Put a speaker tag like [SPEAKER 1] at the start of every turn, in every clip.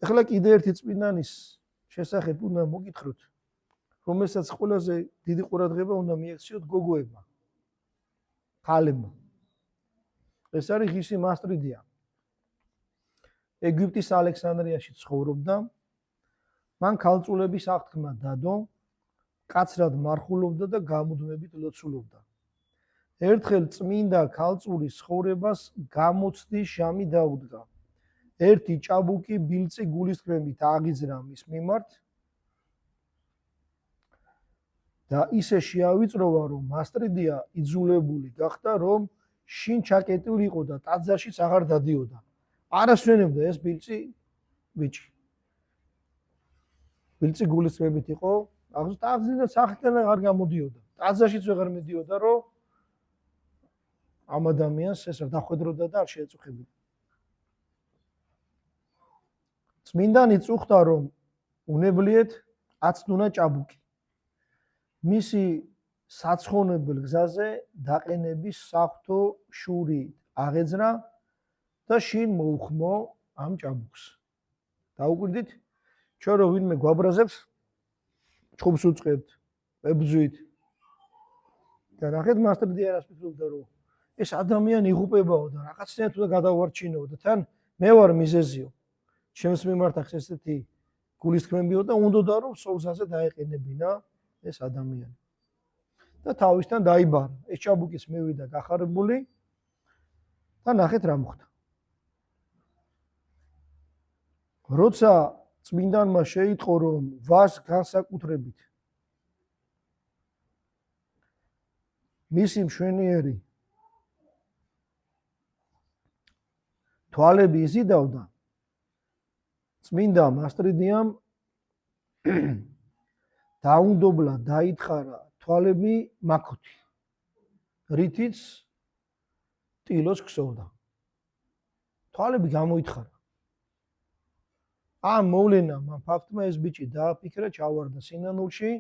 [SPEAKER 1] ეხლა კიდე ერთი წმინდანის შესახებ უნდა მოგითხროთ, რომელსაც ყველაზე დიდი ყურადღება უნდა მიექციოთ გოგოებმა, ქალებმა. ეს არის ღირსი მასტრიდია. ეგვიპტის ალექსანდრიაში ცხოვრობდა, მან ქალწულების აღთქმა დადო, კაცრად მარხულობდა და გამუდმებით ლოცულობდა. ერთხელ წმინდა ქალწულის ცხოვრებას გამოცდის ჟამი დაუდგა. ერთი ჭაბუკი ბილწი გულისწყრებით აღიძრა მის მიმართ და ისე შეავიწროვა, რომ მასტრიდია იძულებული გახდა, რომ შინ ჩაკეტილი იყო და ტაძარშიც აღარ დადიოდა. არ ასვენებდა ეს ბილწი ბიჭი. ბილწი გულისწყრებით იყო, აღზრდა სახიდან აღარ გამოდიოდა. ტაძარშიც აღარ მიდიოდა, რომ ამ ადამიანს ეს დახვედროდა და არ შეეწუხებოდა. წმინდანი წუხდა, რომ უნებლიეთ აცნუნა ჭაბუკი. მისი საცხონებელ გზაზე დაყენების საღვთო შური აღეძრა და შინ მოუხმო ამ ჭაბუკს. დაუკვირდით, ჩვენ რო ვინმე გვაბრაზებს, ჩხუბს უწყებთ, ებძვით. და ნახეთ მასტრიდია რას ფიქრობდა, რომ ეს ადამიანი იღუპებაო და რაღაცნაირად უნდა გადავარჩინო და თან მე ვარ მიზეზიო. ჩემს მიმართ ახს ესეთი გულისწყრებიო და უნდოდა რომ სოლზაზე დაეყენებინა ეს ადამიანი. და თავისთან დაიბარა. ეს ჭაბუკის მივიდა გახარებული და ნახეთ რა მოხდა. როცა წმინდანმა შეიტყო, რომ ვას განსაკუთრებით მისი მშვენიერი თვალები იზიდავდა, წმინდა მასტრიდიამ დაუნდობლა დაითხარა თვალები მაქოთი, რითიც ტილოს ქსოვდა. თვალები გამოითხარა. ამ მოვლენამ ამ ფაქტმა ეს ბიჭი დააფიქრა, ჩავარდა სინანულში,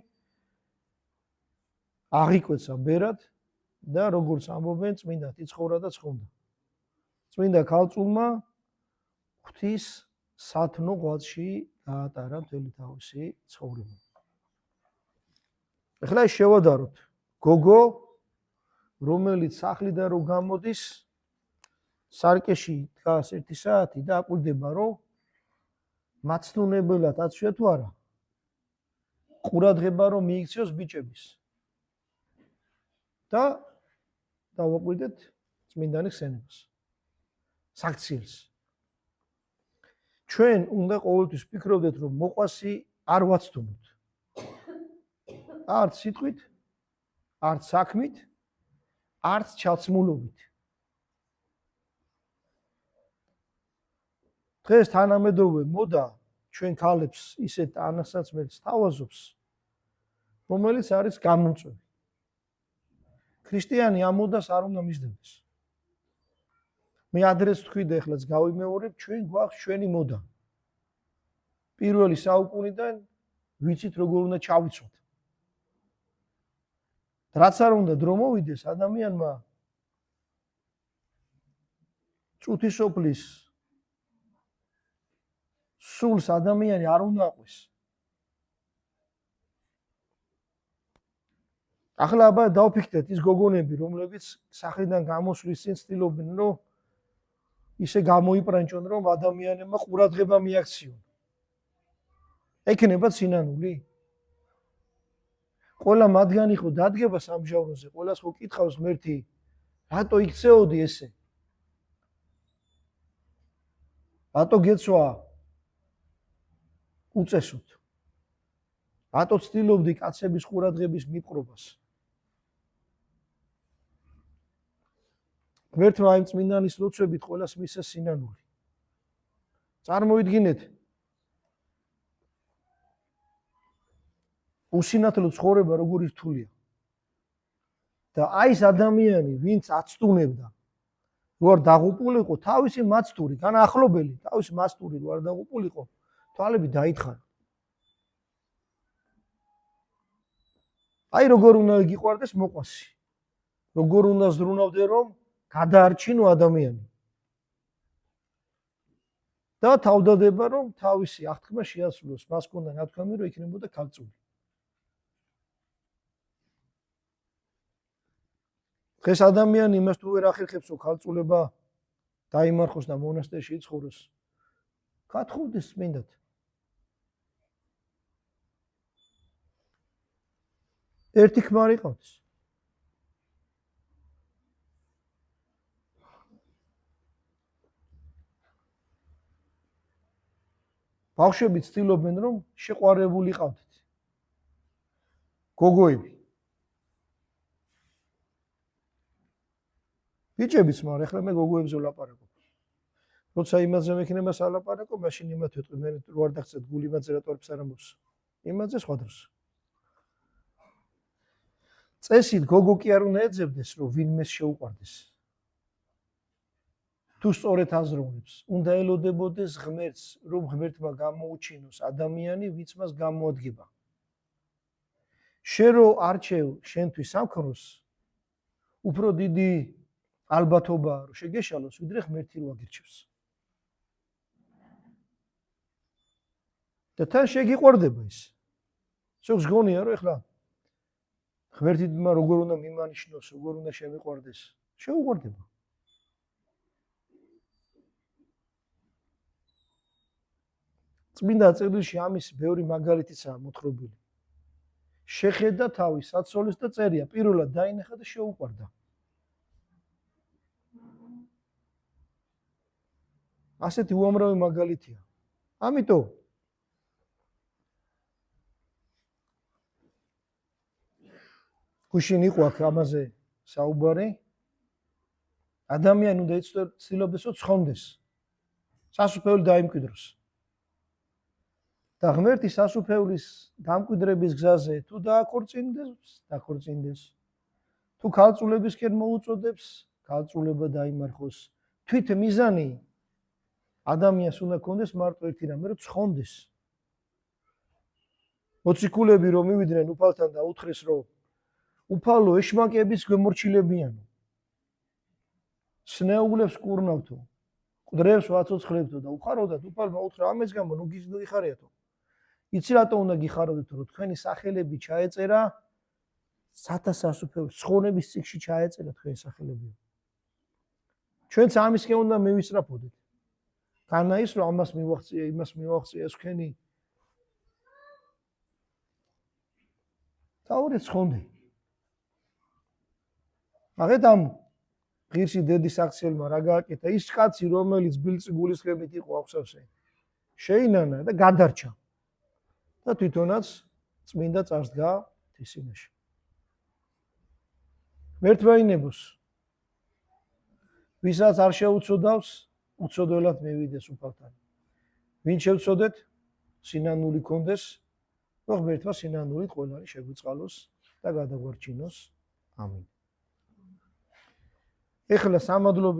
[SPEAKER 1] აღიკვეცა ბერად და როგორც ამბობენ, წმინდად იცხოვრა და ცხონდა. წმინდა ქალწულმა ღვთის სათნო ღვაწლში გაატარა მთელი თავისი ცხოვრება. ეხლა შევადაროთ. გოგო, რომელიც სახლიდან რო გამოდის, სარკეში დგას 1 საათი და აკვირდება, რომ მაცნუნებელად აცვია თუ არა. ყურადღება რომ მიიქციოს ბიჭების. და დავაკვირდეთ წმინდანის ხსენებას. საქციელს. ჩვენ უნდა ყოველთვის ვფიქრობდეთ, რომ მოყვასი არ ვაცდუნოთ. არც სიტყვით, არც საქმით, არც ჩაცმულობით. დღეს თანამედროვე მოდა ჩვენ ქალებს ისეთ ანასაცმელს თავაზობს, რომელიც არის გამომწვევი. ქრისტიანი ამ მოდას არ უნდა მისდევდეს. მე ადრეს თქვი და ეხლაც გავიმეორებ, ჩვენ გვაქვს ჩვენი მოდა. პირველი საუკუნიდან ვიცით როგორ უნდა ჩავიცვათ. რაც არ უნდა დრო მოვიდეს ადამიანმა წუთისოფლის სულს ადამიანი არ უნდა აყვეს. ახლა აბა დავფიქრდეთ ის გოგონები, რომლებიც სახლიდან გამოსვლის წინ ცდილობენ, რომ ისე გამოიპრანჭონ, რომ ადამიანებმა ყურადღება მიაქციონ. ექნება სინანული? ყველა მათგანი ხო დადგება სამჟავროზე, ყველას ხო კითხავს ღმერთი, რატო იქცეოდი ესე? რატო გეცვა უწესოთ? რატო ცდილობდი კაცების ყურადღების მიპყრობას? ღმერთმა იმ წმინდანის ლოცვებით ყველას მისცა სინანული. წარმოიდგინეთ, უსინათლო ცხოვრება როგორი რთულია. და აი ეს ადამიანი, ვინც აცტუნებდა, რო არ დაღუპულიყო, თავისი მაცტური, განახლობელი, თავისი მაცტური რო არ დაღუპულიყო, თვალები დაითხარა. აი როგორ უნდა გიყვარდეს მოყვასი. როგორ უნდა ზრუნავდე, რომ გადაარჩინო ადამიანი. და თავდადება რომ თავისი აღთქმა შეასრულოს, მას ჰქონდა ნათქვამი რომ იქნებოდა ქალწული. დღეს ადამიანი იმას თუ ვერ ახერხებს რომ ქალწულება დაიმარხოს და მონასტერში იცხოვროს, გათხოვდეს წმინდად. ერთი ქმარი ყავდეს. ბავშვები ცდილობენ რომ შეყვარებული ყავდეთ. გოგოები. ბიჭებიც მაგრამ ახლა მე გოგოებზე ვლაპარაკობ. როცა იმაზე მექნება სალაპარაკო, მაშინ იმათ ვეტყვი, მე რო არ დაგწევთ გული იმაზე რატო არ ამბობს. იმაზე სხვა დროს. წესით გოგო კი არ უნდა ეძებდეს, რომ ვინმეს შეუყვარდეს. თუ სწორედ აზროვნებს, უნდა ელოდებოდეს ღმერთს, რომ ღმერთმა გამოუჩინოს ადამიანი, ვინც მას გამოადგება. შენ რო არჩევ შენთვის სამქროს, უფრო დიდი ალბათობაა, რომ შეგეშალოს, ვიდრე ღმერთი რო აგირჩევს. და თან შეგიყვარდება ის. სულს გონია რომ ეხლა ღმერთმა როგორ უნდა მიმანიშნოს, როგორ უნდა შემიყვარდეს, შეუყვარდება. წმინდა წერილში ამის ბევრი მაგალითიცაა მოთხრობილი. შეხედა თავის საცოლეს და წერია, პირველად დაინახა და შეუყვარდა. ასეთი უამრავი მაგალითია. ამიტომ გუშინ იყო აქ ამაზე საუბარი. ადამიანი უნდა იცდილობდეს რომ ცხონდეს. სასუფეველი დაიმკვიდროს. და ღმერთი სასუფეველის დამკვიდრების გზაზე თუ დაქორწინდეს, თუ ქალწულებისკენ მოუწოდებს, ქალწულება დაიმარხოს. თვით მიზანი ადამიანს უნდა კონდეს მარტო ერთი რამე, რომ ცხონდეს. მოციქულები რომ მივიდნენ უფალთან და უთხრეს რომ უფალო ეშმაკების გვემორჩილებიანო. სნეულებს კურნავთო, მკვდრებს ვაცოცხლებთო და უხაროდათ უფალმა უთხრა ამის გამო ნუ გიხარიათო. იცი რატო უნდა გიხაროდეთ, რომ თქვენი სახელები ჩაეწერა სათასასუფეველო ცხონების წიგნში ჩაეწერა თქვენი სახელები. ჩვენც ამისკენ უნდა მივისწრაფოდეთ. განა ის რომ ამას მივაღწია, იმას მივაღწია, ეს თქვენი თავრეთ ცხონდი. მაგეთ ამ ღირსი დედის აქციელმა რა გააკეთა, ის კაცი რომელიც ბილწი გულისხმებით იყო აღსავსე, შეინანა და გადარჩა. და თვითონაც წმინდა წარსდგა თისინაში. მერთვაინებოს ვისაც არ შეუწოდავს, უწოდველად მივიდეს უფალთან. ვინ შევწოდეთ, სინანული კონდეს, რომ ღმერთმა სინანულით ყველანი შეგვიწყალოს და გადაგვარჩინოს. ამინ. ეხლა სამადლო